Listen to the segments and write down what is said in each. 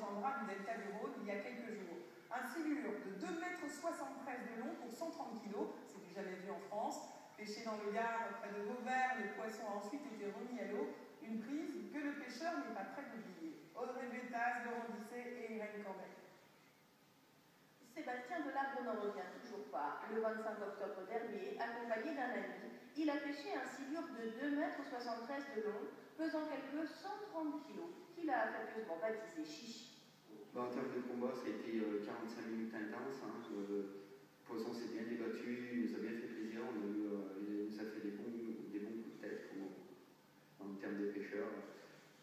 Sandra du delta du Rhône il y a quelques jours. Un silure de 2,73 m de long pour 130 kg, c'est du jamais vu en France. Pêché dans le Gard près de Vauvert, le poisson a ensuite été remis à l'eau. Une prise que le pêcheur n'est pas prêt d'oublier. Audrey Bétaz, Laurent Disset et Irène Cambet. Sébastien Delabre n'en revient toujours pas. Le 25 octobre dernier, accompagné d'un ami, il a pêché un silure de 2,73 m de long, pesant quelque 130 kg, qu'il a affectueusement baptisé Chichi. En termes de combat, ça a été 45 minutes intenses. Le poisson s'est bien débattu, il nous a bien fait plaisir. Il nous a fait des bons coups de tête en termes de pêcheurs.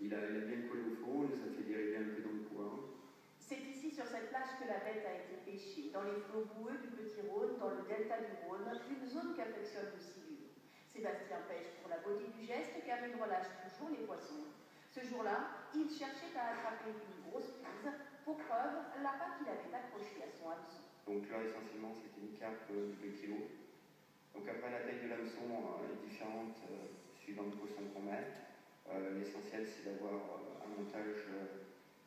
Il a bien collé au fond, il nous a fait dériver un peu dans le courant. C'est ici, sur cette plage, que la bête a été pêchée, dans les flots boueux du Petit Rhône, dans le delta du Rhône, une zone qu'affectionne le silure. Sébastien pêche pour la beauté du geste, car il relâche toujours les poissons. Ce jour-là, il cherchait à attraper une grosse prise, pour preuve, l'appât qu'il avait accroché à son hameçon. Donc là, essentiellement, c'était une carpe de 2 kg. Donc après, la taille de l'hameçon est différente suivant le poisson qu'on met. L'essentiel, c'est d'avoir un montage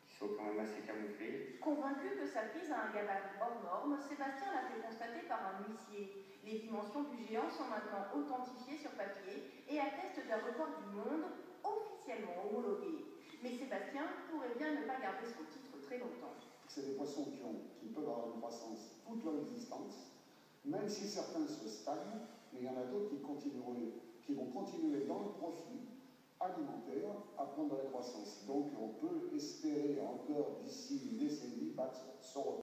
qui soit quand même assez camouflé. Convaincu que sa prise a un gabarit hors norme, Sébastien l'a fait constater par un huissier. Les dimensions du géant sont maintenant authentifiées sur papier et attestent d'un record du monde officiellement homologué. Mais Sébastien pourrait bien ne pas garder son titre très longtemps. C'est des poissons qui peuvent avoir une croissance toute leur existence, même si certains se stagnent, mais il y en a d'autres qui vont continuer dans le profit alimentaire à prendre de la croissance. Donc on peut espérer encore d'ici une décennie battre son record.